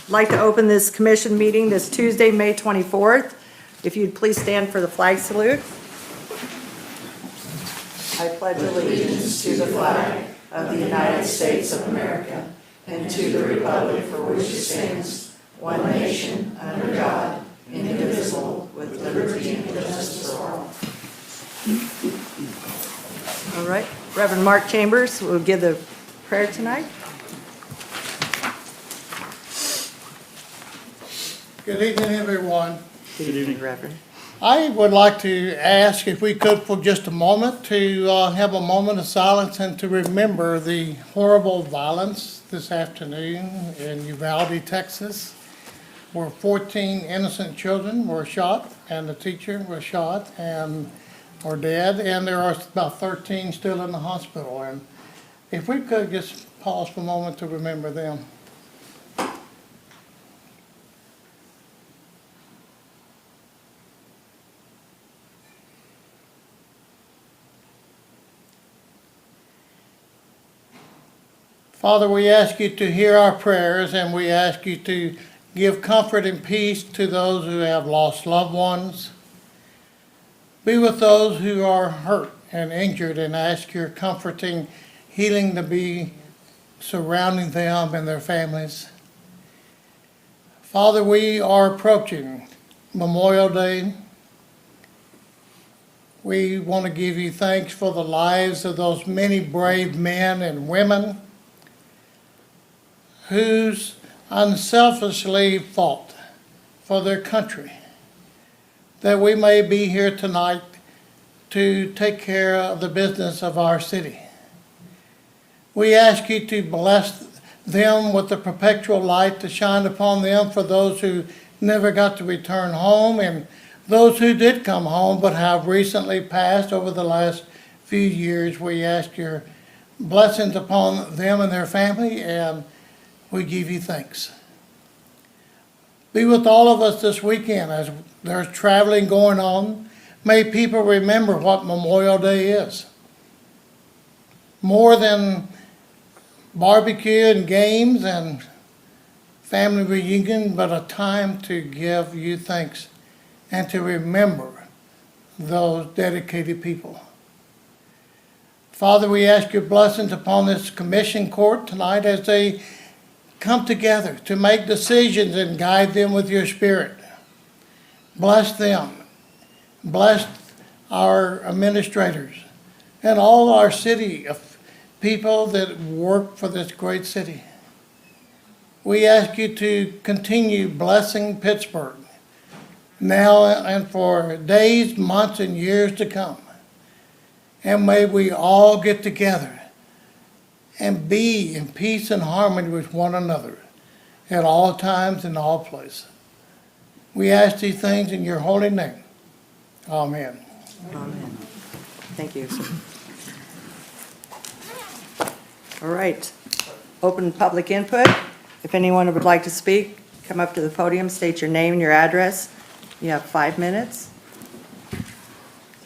I'd like to open this commission meeting this Tuesday, May 24th. If you'd please stand for the flag salute. I pledge allegiance to the flag of the United States of America and to the republic for which it stands, one nation, under God, indivisible, with liberty and justice for all. All right, Reverend Mark Chambers will give the prayer tonight. Good evening, everyone. Good evening, Reverend. I would like to ask if we could for just a moment to have a moment of silence and to remember the horrible violence this afternoon in Uvalde, Texas, where 14 innocent children were shot and the teacher was shot and are dead, and there are about 13 still in the hospital. And if we could just pause for a moment to remember them. Father, we ask you to hear our prayers, and we ask you to give comfort and peace to those who have lost loved ones. Be with those who are hurt and injured, and ask your comforting healing to be surrounding them and their families. Father, we are approaching Memorial Day. We want to give you thanks for the lives of those many brave men and women who's unselfishly fought for their country, that we may be here tonight to take care of the business of our city. We ask you to bless them with the perpetual light to shine upon them for those who never got to return home and those who did come home but have recently passed over the last few years. We ask your blessings upon them and their family, and we give you thanks. Be with all of us this weekend as there's traveling going on. May people remember what Memorial Day is. More than barbecue and games and family reunion, but a time to give you thanks and to remember those dedicated people. Father, we ask your blessings upon this commission court tonight as they come together to make decisions and guide them with your Spirit. Bless them. Bless our administrators and all our city of people that work for this great city. We ask you to continue blessing Pittsburgh now and for days, months, and years to come. And may we all get together and be in peace and harmony with one another at all times and all places. We ask these things in your holy name. Amen. Amen. Thank you. All right. Open public input. If anyone would like to speak, come up to the podium, state your name and your address. You have 5 minutes.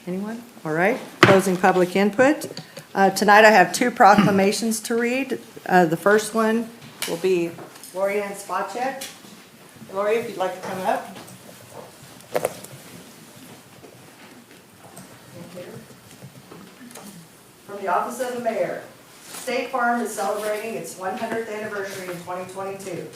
Anyone? All right. Closing public input. Tonight I have 2 proclamations to read. The first one will be Lori Ann Spacek. Lori, if you'd like to come up. From the Office of the Mayor. State Farm is celebrating its 100th anniversary in 2022.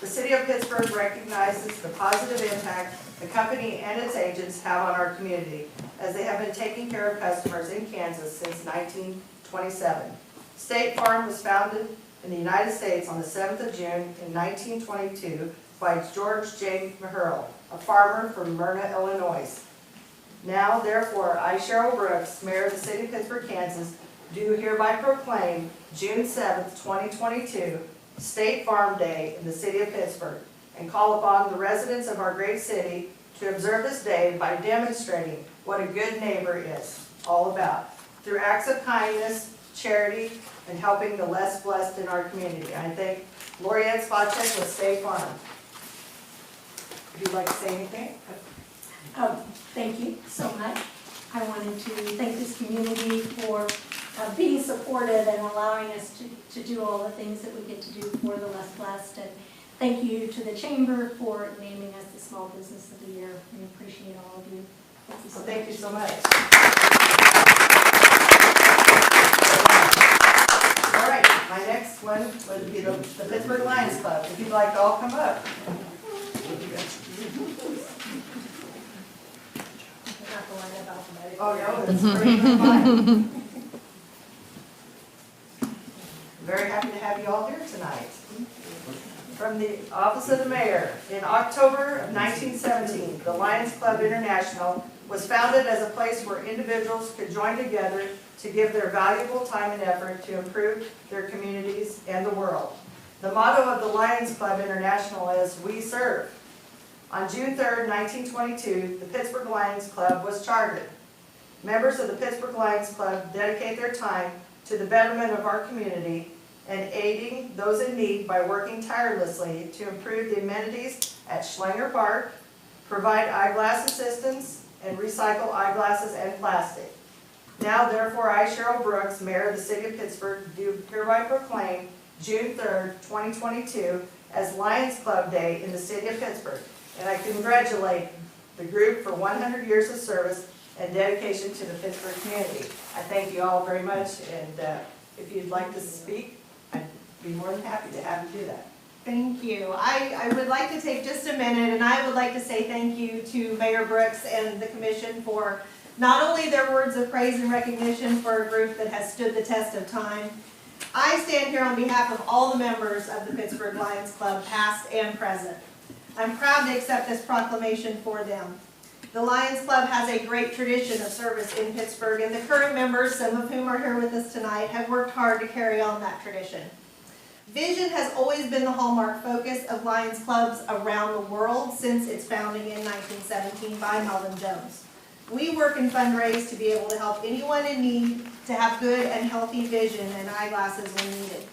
The City of Pittsburgh recognizes the positive impact the company and its agents have on our community, as they have been taking care of customers in Kansas since 1927. State Farm was founded in the United States on the 7th of June in 1922 by George J. Maherl, a farmer from Myrna, Illinois. Now, therefore, I, Cheryl Brooks, Mayor of the City of Pittsburgh, Kansas, do hereby proclaim June 7th, 2022, State Farm Day in the City of Pittsburgh, and call upon the residents of our great city to observe this day by demonstrating what a good neighbor is all about, through acts of kindness, charity, and helping the less blessed in our community. I thank Lori Ann Spacek with State Farm. Would you like to say anything? Thank you so much. I wanted to thank this community for being supportive and allowing us to do all the things that we get to do for the less blessed. And Thank you to the chamber for naming us the Small Business of the Year. We appreciate all of you. Thank you so much. All right, my next one would be the Pittsburgh Lions Club. If you'd like to all come up. Oh, no, that's pretty fine. Very happy to have you all here tonight. From the Office of the Mayor, in October of 1917, the Lions Club International was founded as a place where individuals could join together to give their valuable time and effort to improve their communities and the world. The motto of the Lions Club International is, "We serve." On June 3rd, 1922, the Pittsburgh Lions Club was chartered. Members of the Pittsburgh Lions Club dedicate their time to the betterment of our community and aiding those in need by working tirelessly to improve the amenities at Schlanger Park, provide eyeglass assistance, and recycle eyeglasses and plastic. Now, therefore, I, Cheryl Brooks, Mayor of the City of Pittsburgh, do hereby proclaim June 3rd, 2022 as Lions Club Day in the City of Pittsburgh. And I congratulate the group for 100 years of service and dedication to the Pittsburgh community. I thank you all very much, and if you'd like to speak, I'd be more than happy to have you do that. Thank you. I would like to take just a minute, and I would like to say thank you to Mayor Brooks and the commission for not only their words of praise and recognition for a group that has stood the test of time. I stand here on behalf of all the members of the Pittsburgh Lions Club, past and present. I'm proud to accept this proclamation for them. The Lions Club has a great tradition of service in Pittsburgh, and the current members, some of whom are here with us tonight, have worked hard to carry on that tradition. Vision has always been the hallmark focus of Lions Clubs around the world since its founding in 1917 by Melvin Jones. We work and fundraise to be able to help anyone in need to have good and healthy vision and eyeglasses when needed.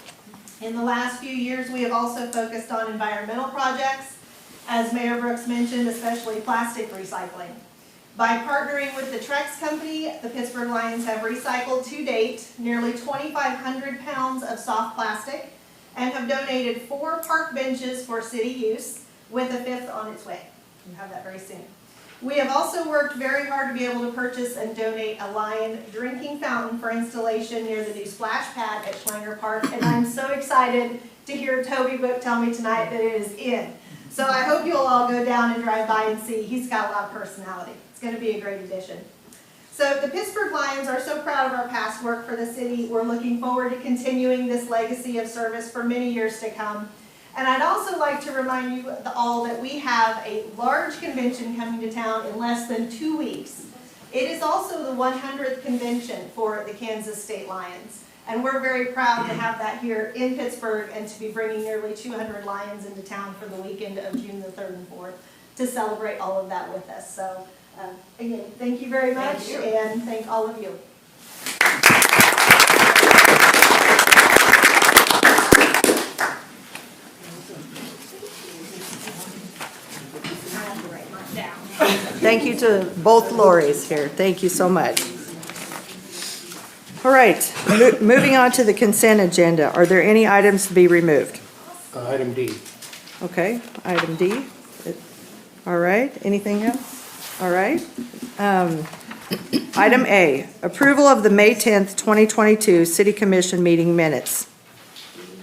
In the last few years, we have also focused on environmental projects, as Mayor Brooks mentioned, especially plastic recycling. By partnering with the Trex Company, the Pittsburgh Lions have recycled to date nearly 2,500 pounds of soft plastic and have donated 4 park benches for city use, with a 5th on its way. We'll have that very soon. We have also worked very hard to be able to purchase and donate a Lion drinking fountain for installation near the new splash pad at Schlanger Park, and I'm so excited to hear Toby Book tell me tonight that it is in. So I hope you'll all go down and drive by and see. He's got a lot of personality. It's going to be a great addition. So the Pittsburgh Lions are so proud of our past work for the city. We're looking forward to continuing this legacy of service for many years to come. And I'd also like to remind you all that we have a large convention coming to town in less than 2 weeks. It is also the 100th convention for the Kansas State Lions. And we're very proud to have that here in Pittsburgh and to be bringing nearly 200 Lions into town for the weekend of June the 3rd and 4th to celebrate all of that with us. So again, thank you very much, Thank you. and thank all of you. Thank you to both Lori's here. Thank you so much. All right, moving on to the consent agenda. Are there any items to be removed? Item D. Okay, item D. All right, anything else? All right. Item A, approval of the May 10th, 2022 City Commission meeting minutes.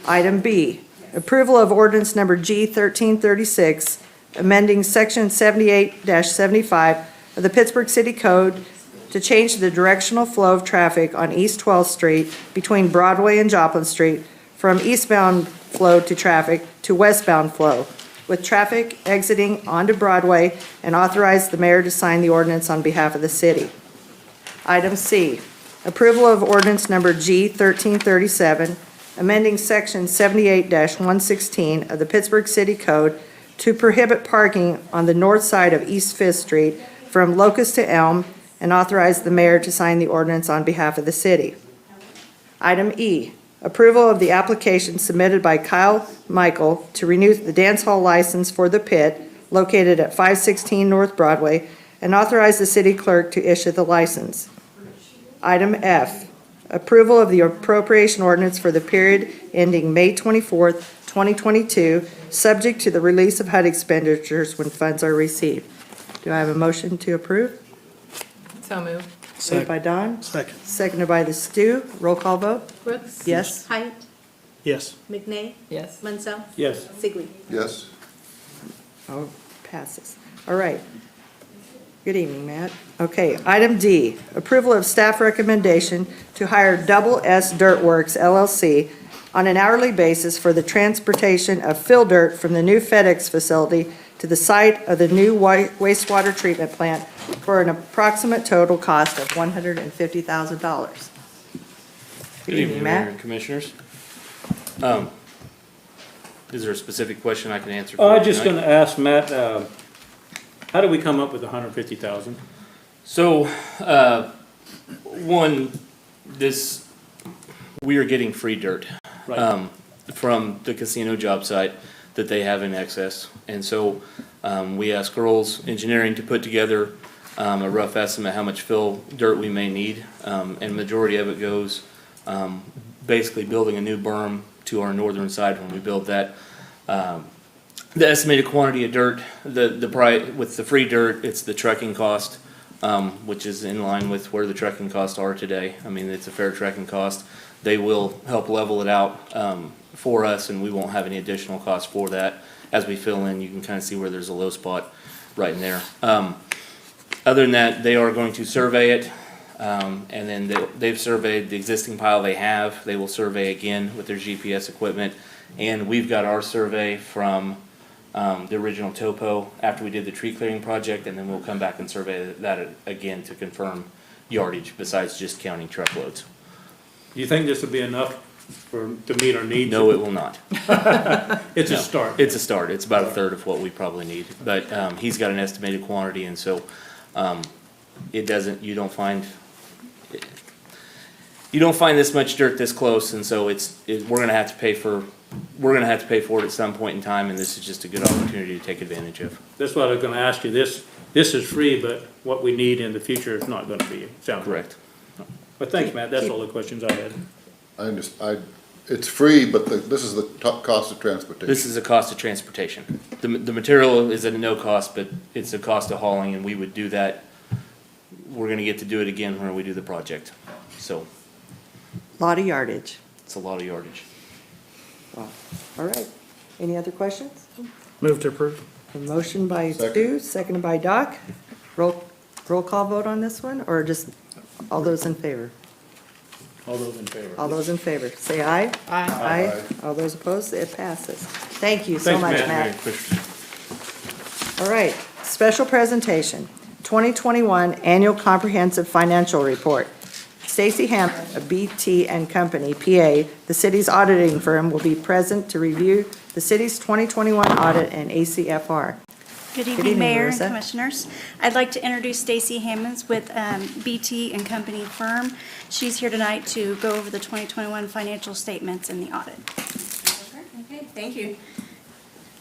Item B, approval of ordinance number G 1336, amending section 78-75 of the Pittsburgh City Code to change the directional flow of traffic on East 12th Street between Broadway and Joplin Street from eastbound flow to traffic to westbound flow, with traffic exiting onto Broadway, and authorize the mayor to sign the ordinance on behalf of the city. Item C, approval of ordinance number G 1337, amending section 78-116 of the Pittsburgh City Code to prohibit parking on the north side of East 5th Street from Locust to Elm, and authorize the mayor to sign the ordinance on behalf of the city. Item E, approval of the application submitted by Kyle Michael to renew the dance hall license for The Pit, located at 516 North Broadway, and authorize the city clerk to issue the license. Item F, approval of the appropriation ordinance for the period ending May 24th, 2022, subject to the release of HUD expenditures when funds are received. Do I have a motion to approve? So moved. Moved by Don, Second. seconded by the Stu. Roll call vote? Brooks. Yes? Height. Yes. McNay. Yes. Munsell. Yes. Sigley. Yes. Oh, passes. All right. Good evening, Matt. Okay, item D, approval of staff recommendation to hire Double S Dirtworks LLC on an hourly basis for the transportation of fill dirt from the new Fedex facility to the site of the new wastewater treatment plant for an approximate total cost of $150,000. Good evening, Mayor Matt. and Commissioners. Is there a specific question I can answer? I for was just tonight? gonna ask Matt, how do we come up with 150,000? So, we are getting free dirt Right. from the casino job site that they have in excess. And so, we asked Girls Engineering to put together a rough estimate how much fill dirt we may need. And majority of it goes basically building a new berm to our northern side when we build that. The estimated quantity of dirt, the price, with the free dirt, it's the trucking cost, which is in line with where the trucking costs are today. I mean, it's a fair trucking cost. They will help level it out for us, and we won't have any additional cost for that. As we fill in, you can kind of see where there's a low spot right in there. Other than that, they are going to survey it, and then they've surveyed the existing pile they have. They will survey again with their GPS equipment, and we've got our survey from the original topo after we did the tree clearing project, and then we'll come back and survey that again to confirm yardage besides just counting truckloads. Do you think this will be enough to meet our needs? No, it will not. It's a No, start. It's a start. It's about a third of what we probably need, but he's got an estimated quantity, and so it doesn't. You don't find this much dirt this close, and so we're gonna have to pay for. We're gonna have to pay for it at some point in time, and this is just a good opportunity to take advantage of. That's what I was gonna ask you. This is free, but what we need in the future is not gonna be. Sounds Correct. But thanks, Matt. That's all the questions I had. I understand, it's free, but this is the top cost of transportation. This is a cost of transportation. The material is at no cost, but it's a cost of hauling, and we would do that. We're gonna get to do it again when we do the project, so Lot of yardage. it's a lot of yardage. Wow. All right. Any other questions? Move to approve. A motion by Second. Stu, seconded by Doc. Roll call vote on this one, or just all those in favor? All those in favor? All those in favor, say aye. Aye. Aye. All those opposed, it passes. Thank you so Thanks, much, Matt. Matt. All right, special presentation, 2021 Annual Comprehensive Financial Report. Stacy Hammond of BT and Company, PA, the city's auditing firm, will be present to review the city's 2021 audit and ACFR. Good evening, evening, Mayor and Marissa. Commissioners. I'd like to introduce Stacy Hammonds with BT and Company firm. She's here tonight to go over the 2021 financial statements and the audit. Okay, thank you.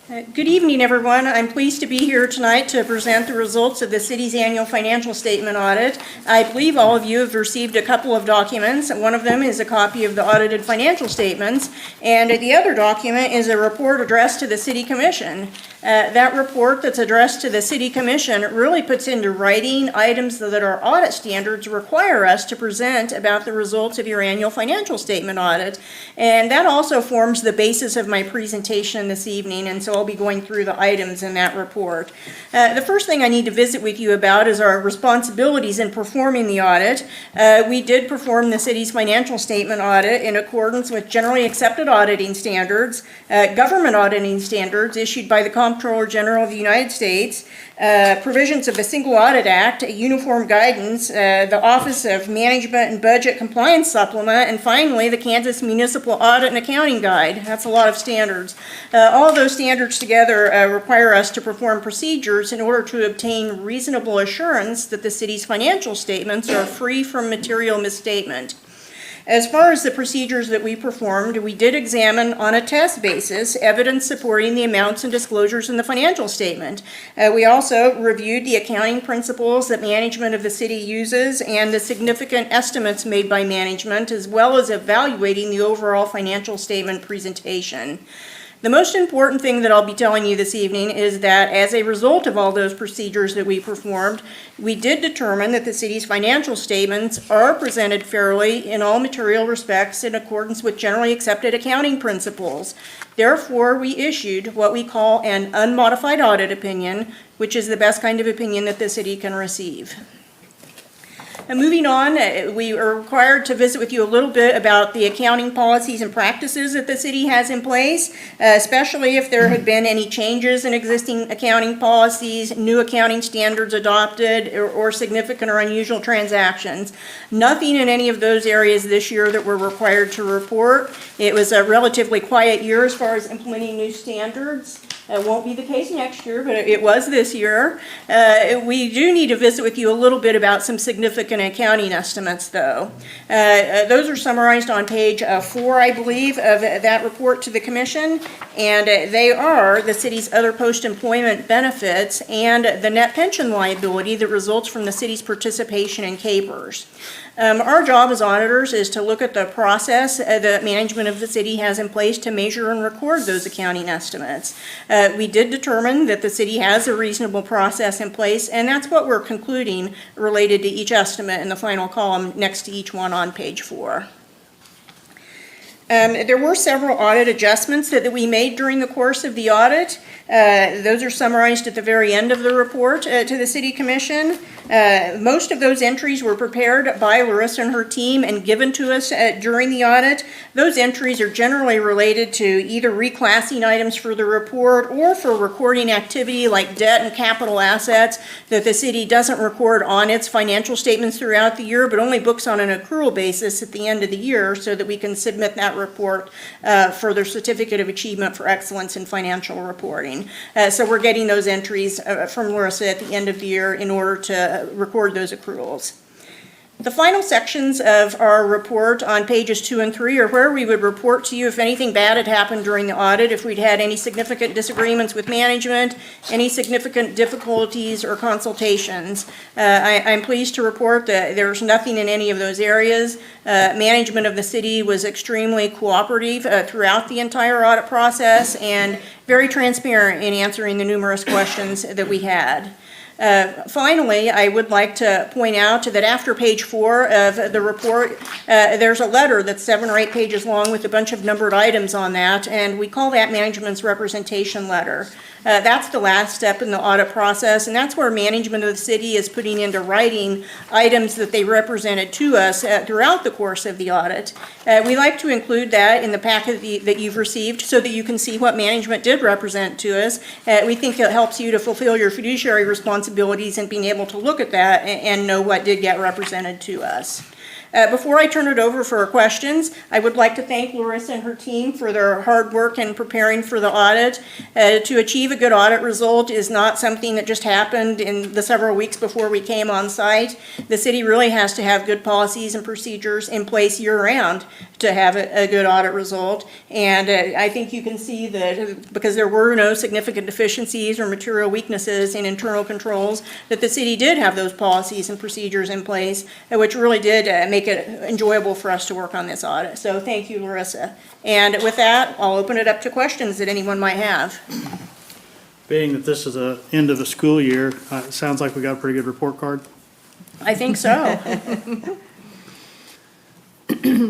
Good evening, everyone. I'm pleased to be here tonight to present the results of the city's annual financial statement audit. I believe all of you have received a couple of documents. One of them is a copy of the audited financial statements, and the other document is a report addressed to the City Commission. That report that's addressed to the City Commission really puts into writing items that our audit standards require us to present about the results of your annual financial statement audit. And that also forms the basis of my presentation this evening, and so I'll be going through the items in that report. The first thing I need to visit with you about is our responsibilities in performing the audit. We did perform the city's financial statement audit in accordance with generally accepted auditing standards, government auditing standards issued by the Comptroller General of the United States, provisions of the Single Audit Act, a uniform guidance, the Office of Management and Budget Compliance Supplement, and finally, the Kansas Municipal Audit and Accounting Guide. That's a lot of standards. All of those standards together require us to perform procedures in order to obtain reasonable assurance that the city's financial statements are free from material misstatement. As far as the procedures that we performed, we did examine on a test basis evidence supporting the amounts and disclosures in the financial statement. We also reviewed the accounting principles that management of the city uses and the significant estimates made by management, as well as evaluating the overall financial statement presentation. The most important thing that I'll be telling you this evening is that as a result of all those procedures that we performed, we did determine that the city's financial statements are presented fairly in all material respects in accordance with generally accepted accounting principles. Therefore, we issued what we call an unmodified audit opinion, which is the best kind of opinion that the city can receive. And moving on, we are required to visit with you a little bit about the accounting policies and practices that the city has in place, especially if there had been any changes in existing accounting policies, new accounting standards adopted, or significant or unusual transactions. Nothing in any of those areas this year that we're required to report. It was a relatively quiet year as far as implementing new standards. It won't be the case next year, but it was this year. We do need to visit with you a little bit about some significant accounting estimates, though. Those are summarized on page 4, I believe, of that report to the commission, and they are the city's other post-employment benefits and the net pension liability that results from the city's participation in CAPERS. Our job as auditors is to look at the process that management of the city has in place to measure and record those accounting estimates. We did determine that the city has a reasonable process in place, and that's what we're concluding related to each estimate in the final column next to each one on page 4. There were several audit adjustments that we made during the course of the audit. Those are summarized at the very end of the report to the City Commission. Most of those entries were prepared by Larissa and her team and given to us during the audit. Those entries are generally related to either reclassing items for the report or for recording activity like debt and capital assets that the city doesn't record on its financial statements throughout the year, but only books on an accrual basis at the end of the year so that we can submit that report for their Certificate of Achievement for Excellence in Financial Reporting. So we're getting those entries from Larissa at the end of the year in order to record those accruals. The final sections of our report on pages 2 and 3 are where we would report to you if anything bad had happened during the audit, if we'd had any significant disagreements with management, any significant difficulties or consultations. I'm pleased to report that there's nothing in any of those areas. Management of the city was extremely cooperative throughout the entire audit process and very transparent in answering the numerous questions that we had. Finally, I would like to point out that after page 4 of the report, there's a letter that's 7 or 8 pages long with a bunch of numbered items on that, and we call that management's representation letter. That's the last step in the audit process, and that's where management of the city is putting into writing items that they represented to us throughout the course of the audit. We like to include that in the packet that you've received so that you can see what management did represent to us. We think it helps you to fulfill your fiduciary responsibilities and being able to look at that and know what did get represented to us. Before I turn it over for questions, I would like to thank Larissa and her team for their hard work in preparing for the audit. To achieve a good audit result is not something that just happened in the several weeks before we came on site. The city really has to have good policies and procedures in place year-round to have a good audit result. And I think you can see that because there were no significant deficiencies or material weaknesses in internal controls, that the city did have those policies and procedures in place, which really did make it enjoyable for us to work on this audit. So thank you, Larissa. And with that, I'll open it up to questions that anyone might have. Being that this is the end of the school year, it sounds like we got a pretty good report card. I think so.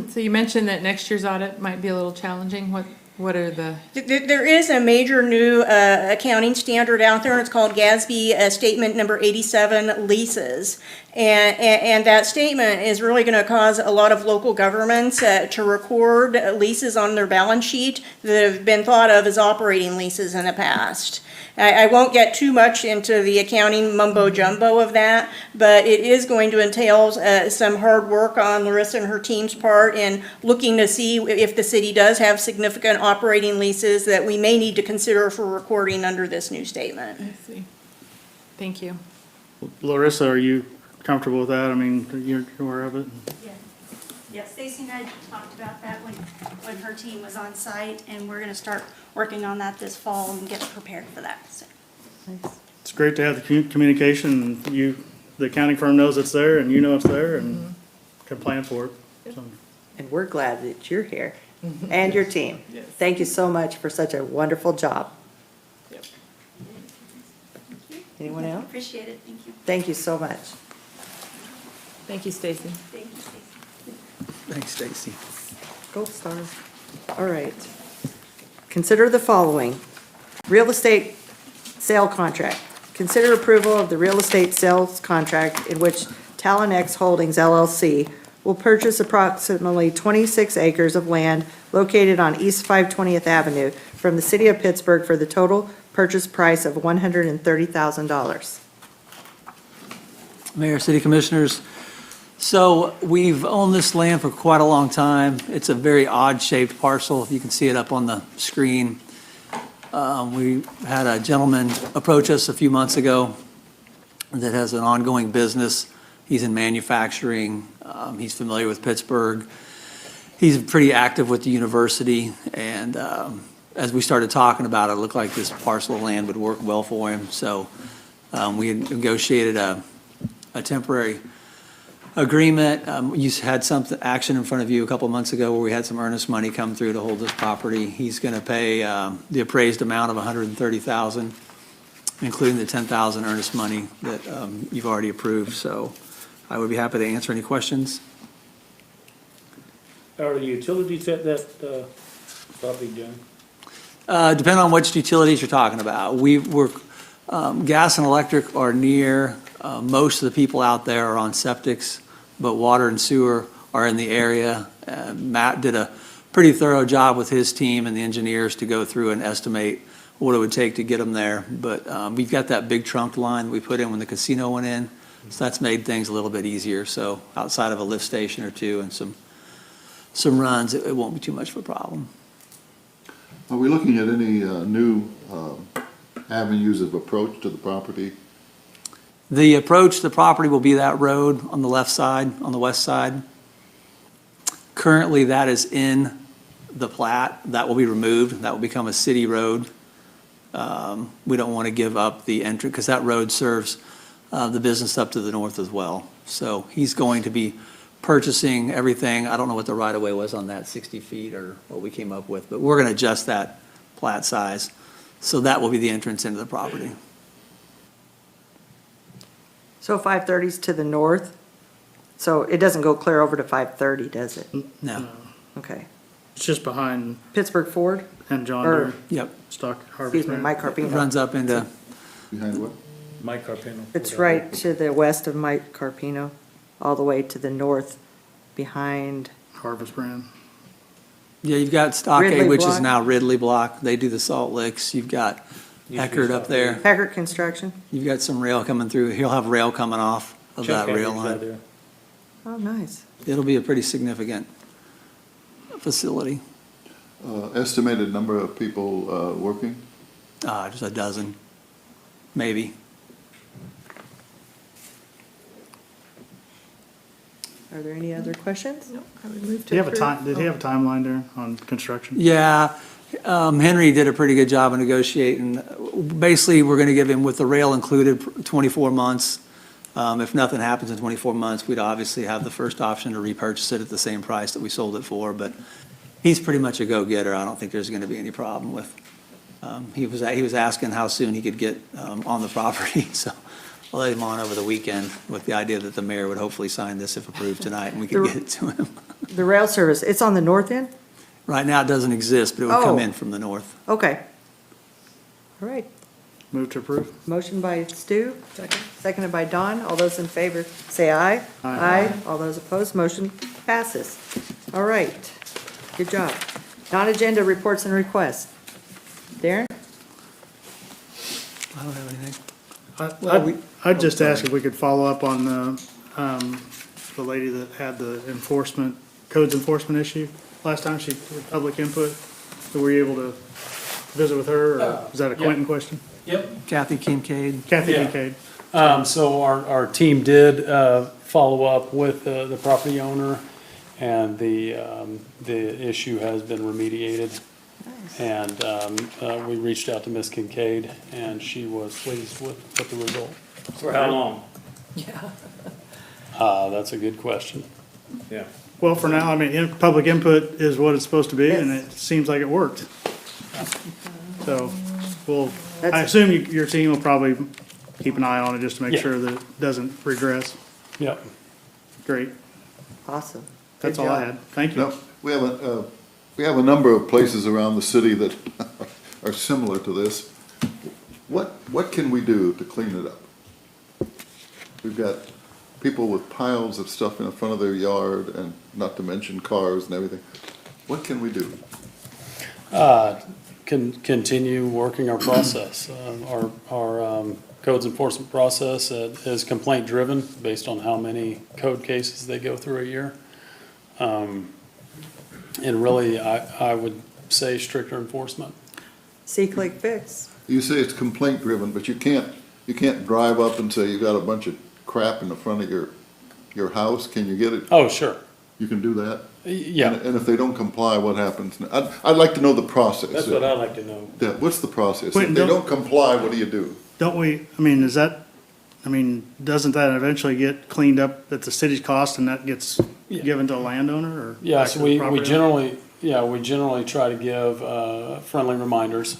So you mentioned that next year's audit might be a little challenging. What are the? There is a major new accounting standard out there, and it's called GASB Statement Number 87, Leases. And that statement is really going to cause a lot of local governments to record leases on their balance sheet that have been thought of as operating leases in the past. I won't get too much into the accounting mumbo-jumbo of that, but it is going to entail some hard work on Larissa and her team's part in looking to see if the city does have significant operating leases that we may need to consider for recording under this new statement. I see. Thank you. Larissa, are you comfortable with that? I mean, you're aware of it? Yeah, Stacy and I talked about that when her team was on site, and we're going to start working on that this fall and get prepared for that. So. It's great to have the communication. The accounting firm knows it's there, and you know it's there, and can plan for it. So. And we're glad that you're here. and your team. Thank you so much for such a wonderful job. Anyone else? Appreciate it, thank you. Thank you so much. Thank you, Stacy. Thank you, Stacy. Thanks, Stacy. Gold star. All right. Consider the following. Real estate sale contract. Consider approval of the real estate sales contract in which Talon X Holdings LLC will purchase approximately 26 acres of land located on East 520th Avenue from the city of Pittsburgh for the total purchase price of $130,000. Mayor, City Commissioners, so we've owned this land for quite a long time. It's a very odd-shaped parcel. You can see it up on the screen. We had a gentleman approach us a few months ago that has an ongoing business. He's in manufacturing. He's familiar with Pittsburgh. He's pretty active with the university, and as we started talking about it, it looked like this parcel of land would work well for him. So we had negotiated a temporary agreement. You had some action in front of you a couple months ago where we had some earnest money come through to hold this property. He's going to pay the appraised amount of $130,000, including the $10,000 earnest money that you've already approved. So I would be happy to answer any questions. Are the utilities at that property, John? Depending on which utilities you're talking about. Gas and electric are near. Most of the people out there are on septics, but water and sewer are in the area. Matt did a pretty thorough job with his team and the engineers to go through and estimate what it would take to get them there. But we've got that big trunk line we put in when the casino went in, so that's made things a little bit easier. So outside of a lift station or two and some runs, it won't be too much of a problem. Are we looking at any new avenues of approach to the property? The approach to the property will be that road on the left side, on the west side. Currently, that is in the plat. That will be removed. That will become a city road. We don't want to give up the entrance because that road serves the business up to the north as well. So he's going to be purchasing everything. I don't know what the right-of-way was on that, 60 feet or what we came up with, but we're going to adjust that plat size. So that will be the entrance into the property. So 530 is to the north, so it doesn't go clear over to 530, does it? No. Okay. It's just behind Pittsburgh Ford? and John Or- Deere, Yep. Stock Harvest. Excuse me, Brand. Mike It Carpino. runs up into, Behind what? Mike Carpino. It's right to the west of Mike Carpino, all the way to the north behind, Harvest Brand. yeah, you've got Stockade, Ridley which is Block. now Ridley Block. They do the salt licks. You've got Eckerd up there. Packard Construction. You've got some rail coming through. He'll have rail coming off of that rail line. Oh, nice. It'll be a pretty significant facility. Estimated number of people working? Just a dozen, maybe. Are there any other questions? I would move Did to he have a approve. time, did he have a timeline there on construction? Yeah, Henry did a pretty good job of negotiating. Basically, we're gonna give him, with the rail included, 24 months. If nothing happens in 24 months, we'd obviously have the first option to repurchase it at the same price that we sold it for, but he's pretty much a go-getter. I don't think there's gonna be any problem with, he was asking how soon he could get on the property, so I'll let him on over the weekend with the idea that the mayor would hopefully sign this if approved tonight, and we could get it to him. The rail service, it's on the north end? Right now, it doesn't exist, but it would come Oh. in from the north. Okay. All right. Move to approve? Motion by Stu. Seconded by Don. All those in favor, say aye. Aye. All those opposed, motion passes. All right. Good job. Non-agenda reports and requests. Darren? I don't have anything. I'd just ask if we could follow up on the lady that had the codes enforcement issue last time, she did public input. So were you able to visit with her, or is that a Quentin question? Yep. Kathy Kincaid. Kathy Yeah. Kincaid. So our team did follow up with the property owner, and the issue has been remediated. And we reached out to Ms. Kincaid, and she was pleased with the result. For how long? That's a good question. Yeah. Well, for now, I mean, public input is what it's supposed to be, and Yes. it seems like it worked. So, well, I That's- assume your team will probably keep an eye on it just to make Yeah. sure that it doesn't regress. Yep. Great. Awesome. That's Good all I job. had. Thank you. Now, we have a number of places around the city that are similar to this. What can we do to clean it up? We've got people with piles of stuff in front of their yard, and not to mention cars and everything. What can we do? Continue working our process. Our codes enforcement process is complaint driven based on how many code cases they go through a year. And really, I would say stricter enforcement. See, click, fix. You say it's complaint driven, but you can't drive up and say you got a bunch of crap in the front of your house. Can you get it? Oh, sure. You can do that? Yeah. And if they don't comply, what happens? I'd like to know the process. That's what I'd like to know. Yeah, what's the process? Wait, If they don't comply, what do you do? Don't we, I mean, doesn't that eventually get cleaned up at the city's cost and that gets given to a landowner or? back Yes, to the we property owner? generally try to give friendly reminders.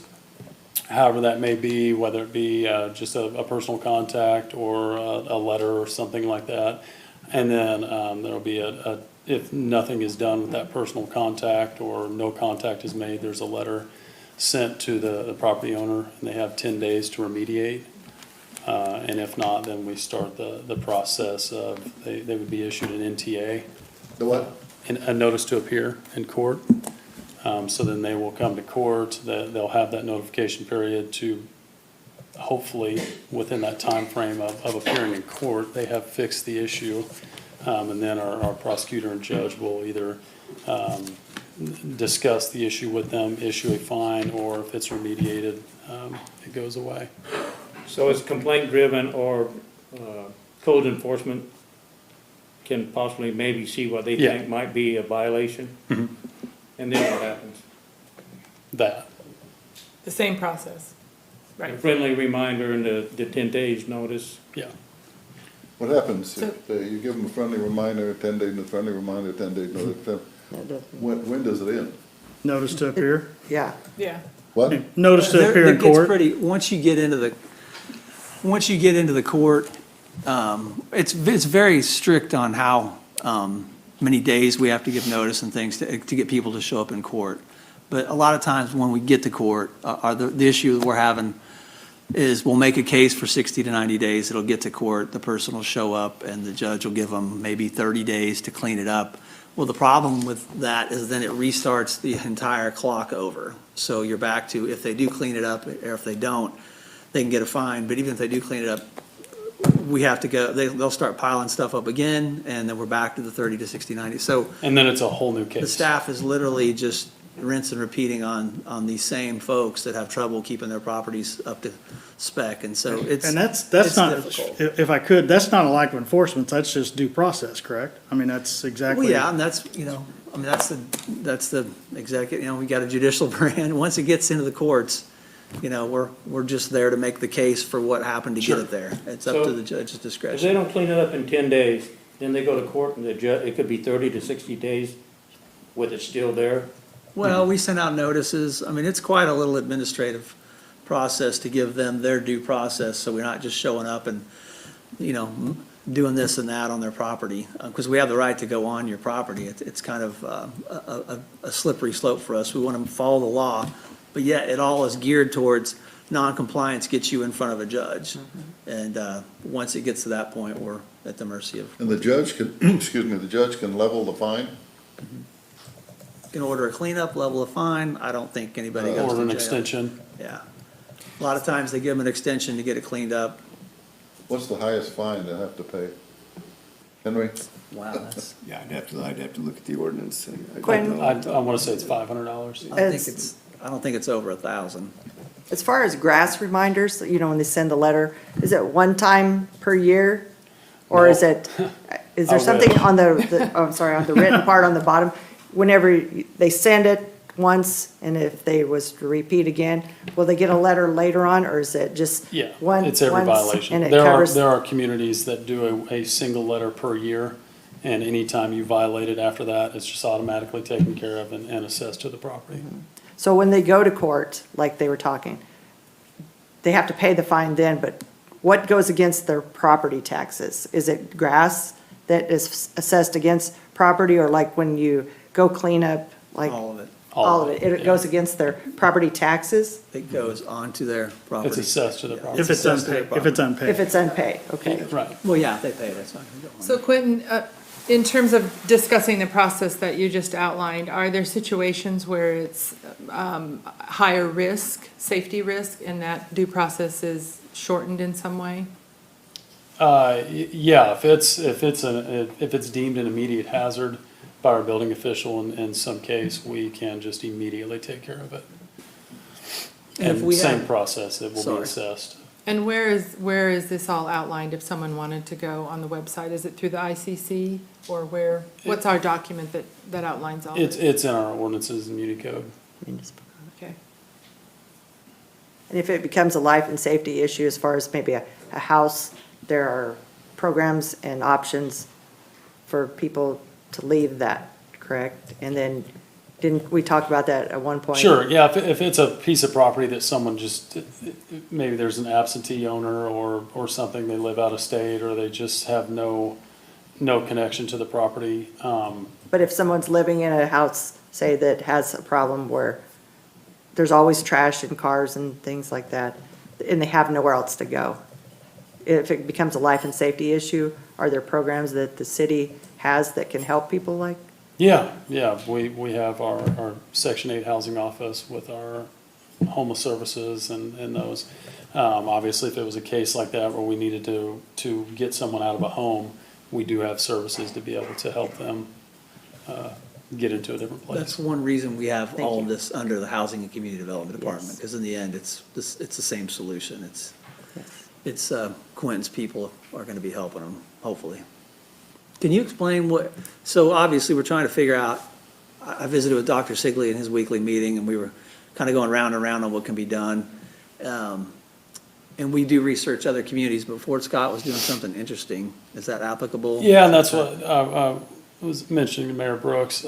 However that may be, whether it be just a personal contact or a letter or something like that. And then there'll be if nothing is done with that personal contact or no contact is made, there's a letter sent to the property owner, and they have 10 days to remediate. And if not, then we start the process of, they would be issued an NTA. The what? A notice to appear in court. So then they will come to court, they'll have that notification period to, hopefully, within that time frame of appearing in court, they have fixed the issue. And then our prosecutor and judge will either discuss the issue with them, issue a fine, or if it's remediated, it goes away. So it's complaint driven or code enforcement can possibly maybe see what they Yeah. think might be a violation? And then what happens? That. The same process. A Right. friendly reminder and the 10 days notice. Yeah. What happens So- if you give them a friendly reminder, 10 days, and a friendly reminder, 10 days notice? When does it end? Notice to appear? Yeah. Yeah. What? Notice to appear in It gets court? pretty, once you get into the court, it's very strict on how many days we have to give notice and things to get people to show up in court. But a lot of times when we get to court, the issue that we're having is we'll make a case for 60 to 90 days. It'll get to court, the person will show up, and the judge will give them maybe 30 days to clean it up. Well, the problem with that is then it restarts the entire clock over. So you're back to, if they do clean it up, or if they don't, they can get a fine. But even if they do clean it up, we have to go, they'll start piling stuff up again, and then we're back to the 30 to 60, 90. So And then it's a whole new the case. staff is literally just rinse and repeating on these same folks that have trouble keeping their properties up to spec, and so it's. And that's it's not, difficult. if I could, that's not a lack of enforcement, that's just due process, correct? I mean, that's exactly. Well, yeah, and that's, that's the executive, we got a judicial branch. Once it gets into the courts, we're just there to make the case for what happened to get it there. It's up to the judge's If they discretion. don't clean it up in 10 days, then they go to court and the judge, it could be 30 to 60 days with it still there. Well, we send out notices. I mean, it's quite a little administrative process to give them their due process, so we're not just showing up and, doing this and that on their property, because we have the right to go on your property. It's kind of a slippery slope for us. We want to follow the law, but yet it all is geared towards non-compliance gets you in front of a judge. And once it gets to that point, we're at the mercy of. And the judge can, the judge can level the fine? Can order a cleanup, level a fine. I don't think anybody goes to jail. Or an extension. Yeah. A lot of times they give them an extension to get it cleaned up. What's the highest fine they have to pay? Henry? Wow, that's. Yeah, I'd have to look at the ordinance. Quinn? I want to say it's $500. I don't think it's over 1,000. As far as grass reminders, when they send a letter, is it one time per year? Or No. is there something on on the written part on the bottom? Whenever they send it once, and if they was to repeat again, will they get a letter later on, or is it just Yeah, one? it's every once, violation. And it There covers, are communities that do a single letter per year, And anytime you violate it after that, it's just automatically taken care of and assessed to the property. So when they go to court, like they were talking, they have to pay the fine then, but what goes against their property taxes? Is it grass that is assessed against property, or like when you go clean up, like? All of it. All of it, it yeah. goes against their property taxes? It goes onto their property. It's assessed to the property. If it's unpaid, If it's unpaid, okay. Right. Well, yeah, if they pay, that's not gonna go on. So Quentin, in terms of discussing the process that you just outlined, are there situations where it's higher risk, safety risk, and that due process is shortened in some way? Yeah, if it's deemed an immediate hazard by our building official in some case, we can just immediately take care of it. And if And we same have- process, it will Sorry. be assessed. And where is this all outlined if someone wanted to go on the website? Is it through the ICC, or where, what's our document that outlines all this? It's in our ordinances and Muni code. Okay. And if it becomes a life and safety issue as far as maybe a house, there are programs and options for people to leave that, correct? And then, didn't we talk about that at one point? Sure, yeah, if it's a piece of property that someone just, maybe there's an absentee owner or something, they live out of state, or they just have no connection to the property. But if someone's living in a house, say, that has a problem where there's always trash in cars and things like that, and they have nowhere else to go, if it becomes a life and safety issue, are there programs that the city has that can help people like? Yeah, we have our Section 8 housing office with our homeless services and those. Obviously, if it was a case like that where we needed to get someone out of a home, we do have services to be able to help them get into a different place. That's one reason we have Thank all you. of this under the Housing and Community Development Department, Yes. because in the end, it's the same solution. It's Quentin's people are gonna be helping them, hopefully. Can you explain so obviously, we're trying to figure out, I visited with Dr. Sigley in his weekly meeting, and we were kind of going round and round on what can be done. And we do research other communities, but Fort Scott was doing something interesting. Is that applicable? Yeah, and that's what I was mentioning to Mayor Brooks.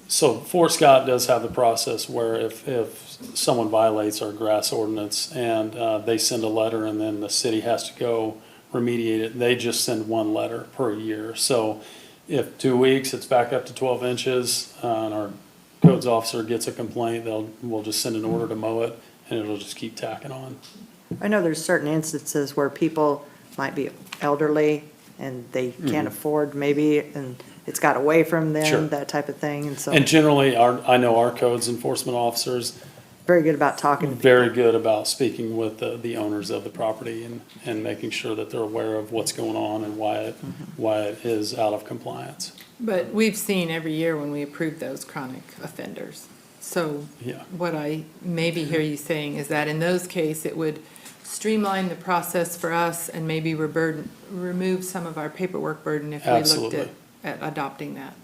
So Fort Scott does have the process where if someone violates our grass ordinance and they send a letter and then the city has to go remediate it, they just send one letter per year. So if 2 weeks, it's back up to 12 inches, and our codes officer gets a complaint, we'll just send an order to mow it, and it'll just keep tacking on. I know there's certain instances where people might be elderly and they can't afford maybe, and it's got away from them, Sure. that type of thing, and so And generally, I know our codes enforcement officers, very good about talking to people. very good about speaking with the owners of the property and making sure that they're aware of what's going on and why it is out of compliance. But we've seen every year when we approve those chronic offenders. So Yeah. what I maybe hear you saying is that in those cases, it would streamline the process for us and maybe remove some of our paperwork burden if we looked Absolutely. at adopting that.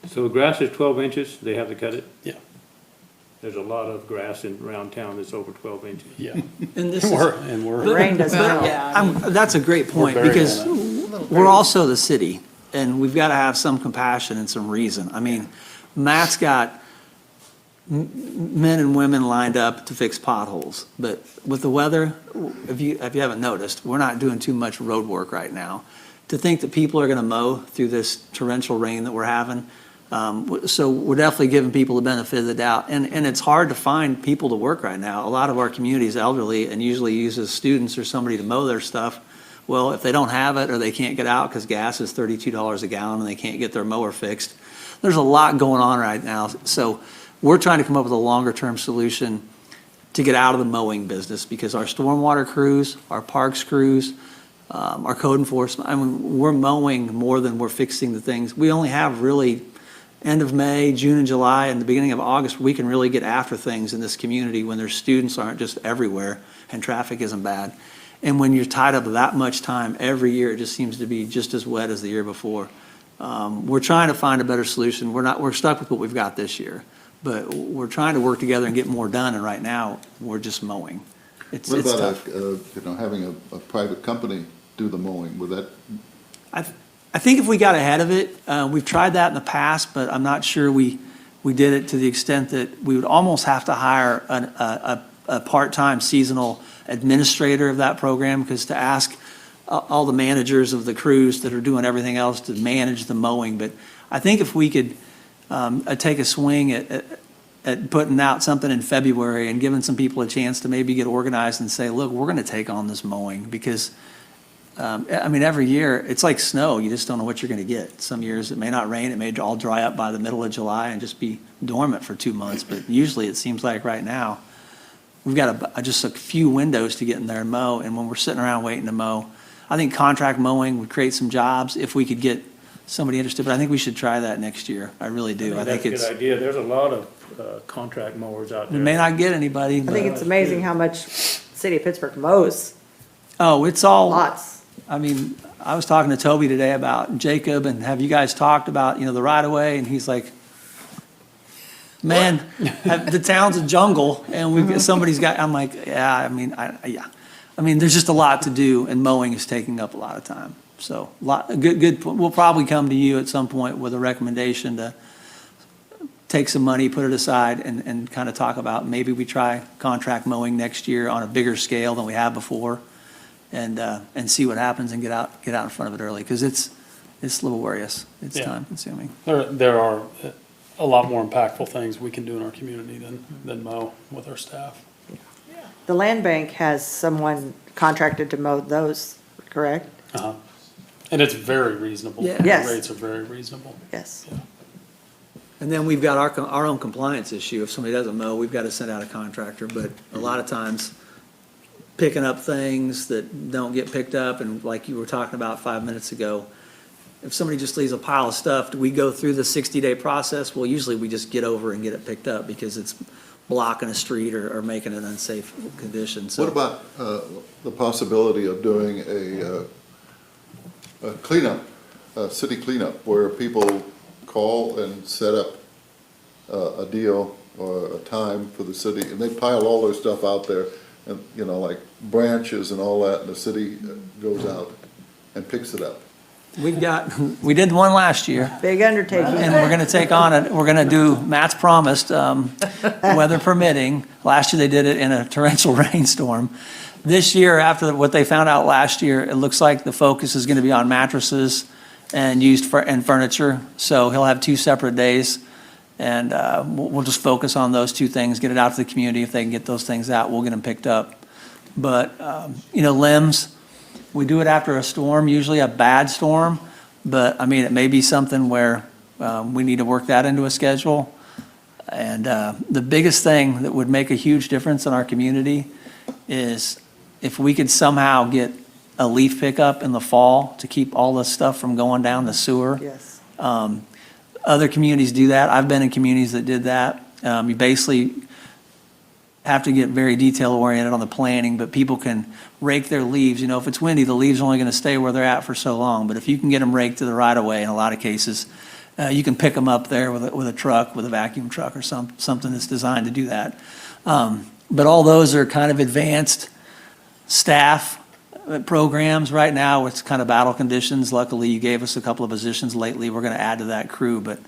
So the grass is 12 inches, they have to cut it? Yeah. There's a lot of grass around town that's over 12 inches. Yeah. And this And is. we're, Rain doesn't Well, help. yeah. That's a great point, We're very because on we're also the city, and we've got to have some compassion and some reason. I mean, Matt's got men and women lined up to fix potholes, but with the weather, if you haven't noticed, we're not doing too much road work right now. To think that people are going to mow through this torrential rain that we're having, so we're definitely giving people the benefit of the doubt. And it's hard to find people to work right now. A lot of our community is elderly and usually uses students or somebody to mow their stuff. Well, if they don't have it or they can't get out because gas is $32 a gallon and they can't get their mower fixed, there's a lot going on right now. So we're trying to come up with a longer-term solution to get out of the mowing business, because our stormwater crews, our parks crews, our code enforcement, I mean, we're mowing more than we're fixing the things. We only have really end of May, June and July, and the beginning of August, we can really get after things in this community when their students aren't just everywhere and traffic isn't bad. And when you're tied up that much time every year, it just seems to be just as wet as the year before. We're trying to find a better solution. We're stuck with what we've got this year, but we're trying to work together and get more done, and right now, we're just mowing. It's What about, tough. having a private company do the mowing? Would that, I think if we got ahead of it, we've tried that in the past, but I'm not sure we did it to the extent that we would almost have to hire a part-time seasonal administrator of that program, because to ask all the managers of the crews that are doing everything else to manage the mowing. But I think if we could take a swing at putting out something in February and giving some people a chance to maybe get organized and say, look, we're going to take on this mowing, because I mean, every year, it's like snow, you just don't know what you're gonna get. Some years it may not rain, it may all dry up by the middle of July and just be dormant for 2 months, but usually it seems like right now, we've got just a few windows to get in there and mow, and when we're sitting around waiting to mow, I think contract mowing would create some jobs if we could get somebody interested, but I think we should try that next year, I really do. I think That's a good idea. There's a lot of contract mowers out we there. may not get anybody, I think but, it's amazing how much city of Pittsburgh mows, oh, it's all. lots. I mean, I was talking to Toby today about Jacob, and have you guys talked about, the right of way? And he's like, man, the town's a jungle, and we've got, somebody's got, I'm like, yeah, I mean, yeah. I mean, there's just a lot to do, and mowing is taking up a lot of time. So, good, we'll probably come to you at some point with a recommendation to take some money, put it aside, and kind of talk about, maybe we try contract mowing next year on a bigger scale than we have before. And see what happens and get out in front of it early, because it's a little worrious. It's Yeah. time consuming. There are a lot more impactful things we can do in our community than mow with our staff. The land bank has someone contracted to mow those, correct? Uh-huh. And it's very reasonable. Yeah. The Yes. rates are very reasonable. Yes. And then we've got our own compliance issue. If somebody doesn't mow, we've got to send out a contractor, but a lot of times, picking up things that don't get picked up, and like you were talking about 5 minutes ago, if somebody just leaves a pile of stuff, do we go through the 60-day process? Well, usually we just get over and get it picked up because it's blocking a street or making an unsafe condition, so. What about the possibility of doing a cleanup, a city cleanup, where people call and set up a deal or a time for the city, and they pile all their stuff out there, and, like branches and all that, and the city goes out and picks it up? We did one last year. Big undertaking. And we're gonna take on it, we're gonna do, Matt's promised, weather permitting. Last year they did it in a torrential rainstorm. This year, after what they found out last year, it looks like the focus is gonna be on mattresses and and furniture. So he'll have 2 separate days. And we'll just focus on those 2 things, get it out to the community. If they can get those things out, we'll get them picked up. But, limbs, we do it after a storm, usually a bad storm. But, I mean, it may be something where we need to work that into a schedule. And the biggest thing that would make a huge difference in our community is if we could somehow get a leaf pickup in the fall to keep all this stuff from going down the sewer. Yes. Other communities do that. I've been in communities that did that. You basically have to get very detail oriented on the planning, but people can rake their leaves. If it's windy, the leaves are only going to stay where they're at for so long. But if you can get them raked to the right of way, in a lot of cases, you can pick them up there with a truck, with a vacuum truck or something that's designed to do that. But all those are kind of advanced staff programs. Right now, it's kind of battle conditions. Luckily, you gave us a couple of positions lately. We're going to add to that crew, but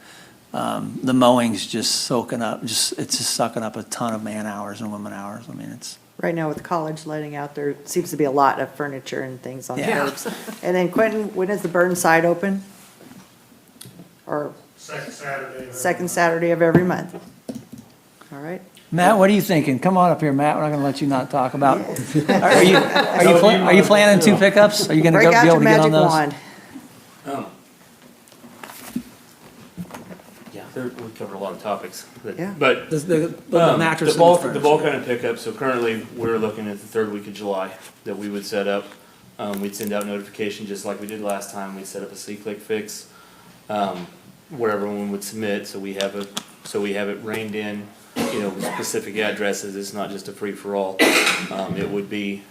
the mowing's just soaking up, it's just sucking up a ton of man hours and woman hours. I mean, it's. Right now with college letting out, there seems to be a lot of furniture and things on the Yeah. curbs. And then Quentin, when is the burn side open? Or second Saturday of every month? All right. Matt, what are you thinking? Come on up here, Matt. We're not going to let you not talk about. Are you planning 2 pickups? Are you going to Break be out able your to get on magic those? wand. Yeah, we covered a lot of topics, Yeah. but The mattress the and bulk furniture. kind of pickup, so currently, we're looking at the 3rd week of July that we would set up. We'd send out notification just like we did last time. We'd set up a C-click fix, where everyone would submit, so we have it reined in, specific addresses. It's not just a free-for-all. It would be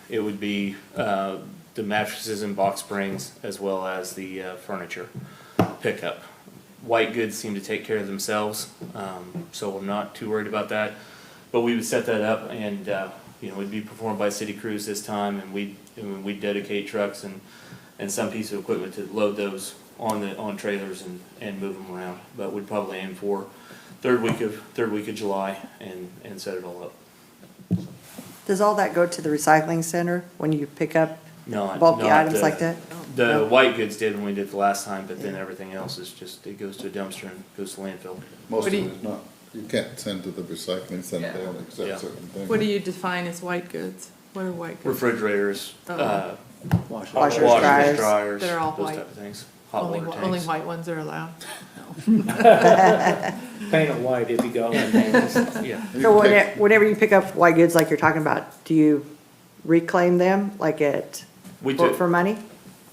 the mattresses and box springs as well as the furniture pickup. White goods seem to take care of themselves, so I'm not too worried about that. But we would set that up, and it'd be performed by city crews this time, and we'd dedicate trucks and some piece of equipment to load those on trailers and move them around. But we'd probably aim for third week of July and set it all up. Does all that go to the recycling center when you pick up No, bulky not items the- like that? The No. white goods did when we did the last time, but then everything else is just, it goes to a dumpster and goes to landfill. Most What of do it you- is not. You can't send to the recycling center, they don't Yeah. accept certain things. What do you define as white goods? What are white goods? Refrigerators, Oh. Washers. Washers, washers, dryers. dryers, That are all those white. type of things. Hot Only, water only tanks. white ones are allowed. Paint it white if you got one. Yeah. You So can take- whenever you pick up white goods like you're talking about, do you reclaim them like We for took, money?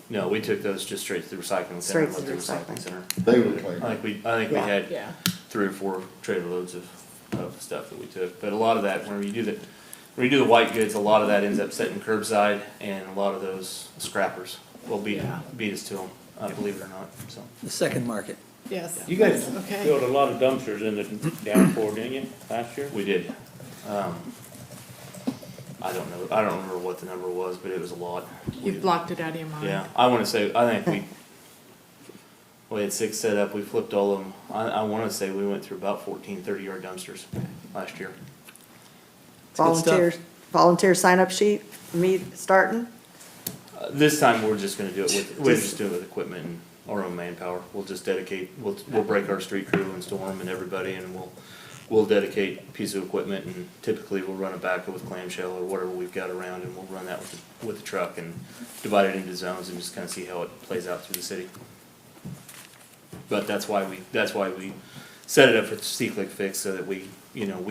no, we took those just straight to the recycling center, Straight and to left the the recycling recycling. center. They would claim. I think we Yeah. had Yeah. 3 or 4 trailer loads of stuff that we took. But a lot of that, when you do the white goods, a lot of that ends up sitting curbside, and a lot of those scrappers will beat us to them, believe it or not, so. The second market. Yes. You guys Okay. built a lot of dumpsters in the downpour, didn't you, last year? We did. I don't know, I don't remember what the number was, but it was a lot. You've blocked it out of your mind. Yeah, I wanna say, I think we had 6 set up, we flipped all of them. I wanna say we went through about 14 30-yard dumpsters last year. good stuff. Volunteer sign-up sheet, starting? This time, we're just gonna do it we'll just do it with equipment and our own manpower. We'll just dedicate, we'll break our street crew and Storm and everybody, and we'll dedicate a piece of equipment, and typically we'll run a backhoe with clamshell or whatever we've got around, and we'll run that with the truck and divide it into zones and just kinda see how it plays out through the city. But that's why we set it up for C-Click Fix, so that we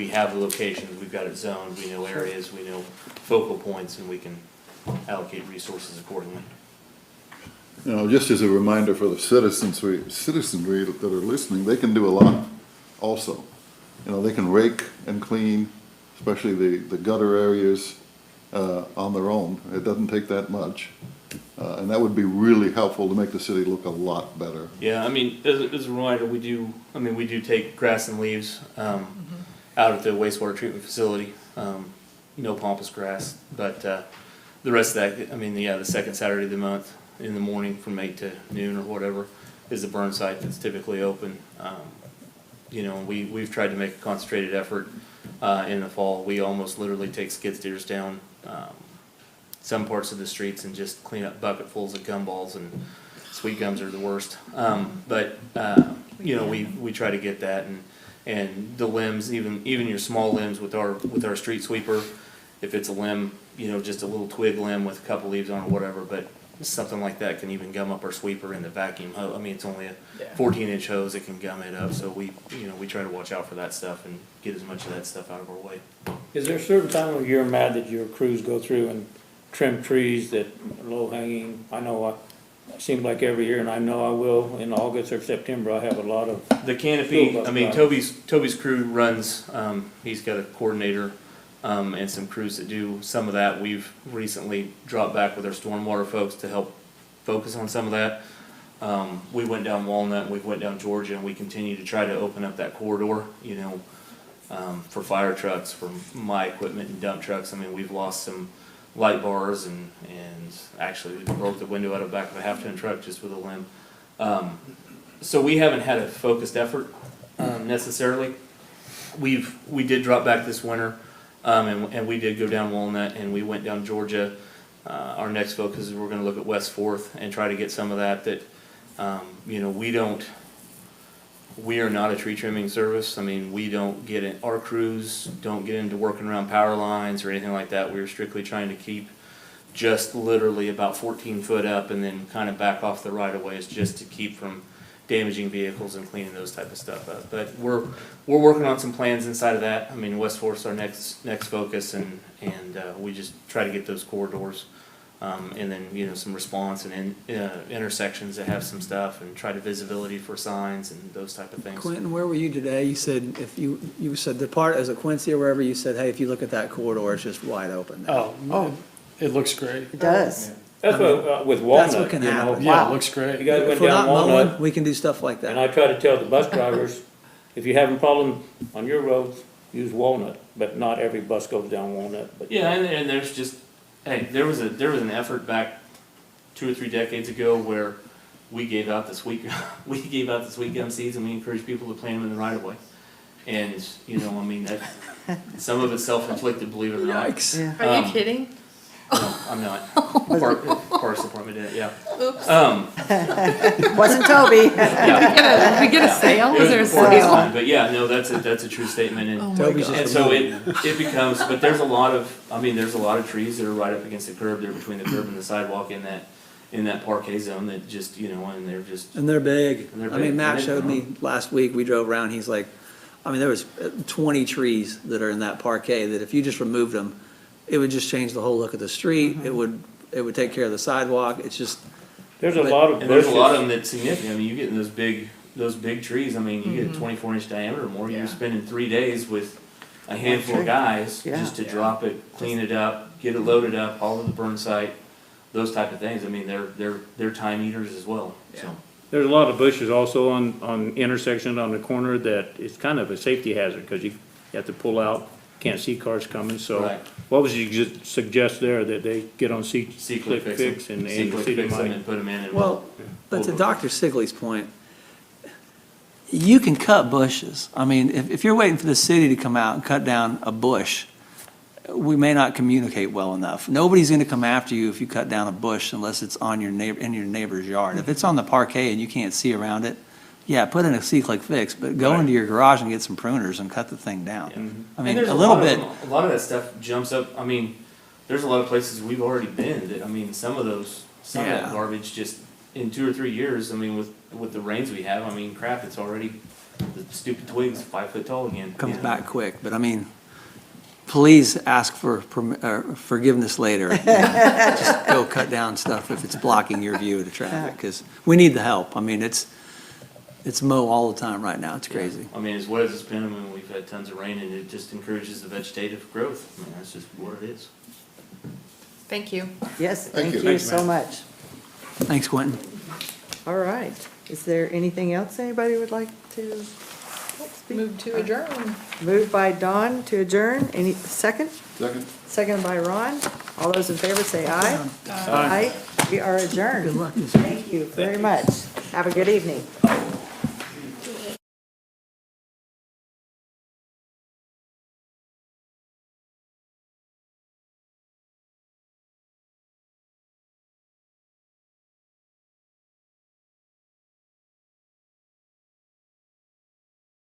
have the locations, we've got it zoned, we know areas, we know focal points, and we can allocate resources accordingly. You know, just as a reminder for the citizenry that are listening, they can do a lot also. You know, they can rake and clean, especially the gutter areas, on their own. It doesn't take that much. And that would be really helpful to make the city look a lot better. Yeah, I mean, as a reminder, we do take grass and leaves, out at the wastewater treatment facility. No pampas grass, but, the rest of that, I mean, the second Saturday of the month in the morning from 8 to noon or whatever is the burn site that's typically open. We've tried to make a concentrated effort, in the fall. We almost literally take skid steers down, some parts of the streets and just clean up bucketfuls of gumballs, and sweet gums are the worst. We try to get that, and the limbs, even your small limbs with our street sweeper, if it's a limb, just a little twig limb with a couple leaves on it, whatever, but something like that can even gum up our sweeper in the vacuum hose. I mean, it's only a 14-inch hose that can gum it up, so we try to watch out for that stuff and get as much of that stuff out of our way. Is there a certain time of year, Matt, that your crews go through and trim trees that are low hanging? I know it seems like every year, and I know I will, in August or September, I have a lot of. The canopy, School bus I mean, drivers. Toby's crew runs, he's got a coordinator, and some crews that do some of that. We've recently dropped back with our stormwater folks to help focus on some of that. We went down Walnut, and we went down Georgia, and we continue to try to open up that corridor, for fire trucks, for my equipment and dump trucks. I mean, we've lost some light bars, and actually we broke the window out of the back of a half-ton truck just with a limb. So we haven't had a focused effort, necessarily. We did drop back this winter, and we did go down Walnut, and we went down Georgia. Our next focus is we're gonna look at West Fourth and try to get some of that, we are not a tree trimming service. I mean, our crews don't get into working around power lines or anything like that. We're strictly trying to keep just literally about 14 foot up, and then kind of back off the right of ways, just to keep from damaging vehicles and cleaning those type of stuff up. But we're working on some plans inside of that. I mean, West Forest's our next focus, and we just try to get those corridors, and then some response and intersections that have some stuff, and try to visibility for signs and those type of things. Quentin, where were you today? You said if you said the part as a Quincy or wherever, you said, hey, if you look at that corridor, it's just wide open now. Oh, it looks great. It does. That's what, with Walnut. That's what can happen. Yeah, Wow. it looks great. You guys If went we're down not Walnut, mowing, we can do stuff like and that. I try to tell the bus drivers, if you're having problems on your roads, use Walnut, but not every bus goes down Walnut, but. Yeah, and there's just, hey, there was an effort back 2 or 3 decades ago where we gave out this week, we gave out this weekend seeds, and we encourage people to plant them in the right of way. And, you know, I mean, that, some of it's self-inflicted, believe it or not. Yikes. Are you kidding? No, I'm not. Parks department did it, yeah. Oops. Wasn't Toby. Yeah. We get a sale? It Is there a was before his sale? time, but yeah, no, that's a true statement, and, Oh my Toby's God. and so it becomes, but there's a lot of trees that are right up against the curb, they're between the curb and the sidewalk in that parquet zone that just, you know, and they're just, And they're big. And they're I big. mean, Matt And showed me last week, we drove around, he's like, I mean, there was 20 trees that are in that parquet that if you just removed them, it would just change the whole look of the street. It would take care of the sidewalk. It's just, There's a lot of and there's a lot of bushes. them that's significant, I mean, you get in those big trees, I mean, you get a 24-inch diameter or more, you're spending 3 days with a handful of guys just to drop it, clean it up, get it loaded up, haul to the burn site, those type of things, I mean, they're time eaters as well, so. There's a lot of bushes also on intersections on the corner that it's kind of a safety hazard, because you have to pull out, can't see cars coming, so. Right. What would you suggest there, that they get on C-click fix and the C-click city fix them might? and put them in and. well, but to Dr. Sigley's point, you can cut bushes. I mean, if you're waiting for the city to come out and cut down a bush, we may not communicate well enough. Nobody's gonna come after you if you cut down a bush unless it's on your neighbor, in your neighbor's yard. If it's on the parquet and you can't see around it, yeah, put in a C-click fix, but go Right. into your garage and get some pruners and cut the thing down. I And mean, there's a little lot of bit. them- A lot of that stuff jumps up, I mean, there's a lot of places we've already been that, I mean, some of that Yeah. garbage just, in 2 or 3 years, I mean, with the rains we have, I mean, crap, it's already, the stupid twigs 5 foot tall again. Comes you know? back quick, but I mean, please ask for forgiveness later. Just go cut down stuff if it's blocking your view of the traffic, because we need the help. I mean, it's mow all the time right now. It's crazy. I mean, as wet as it's been, I mean, we've had tons of rain and it just encourages the vegetative growth, I mean, that's just what it is. Thank you. Yes, Thank thank you. you so much. Thanks, Quentin. All right. Is there anything else anybody would like to speak? Move to adjourn. Moved by Dawn to adjourn. Any, second? Second? Second by Ron. All those in favor say aye. Aye. We are adjourned. Good luck. Thank you very much. Have a good evening.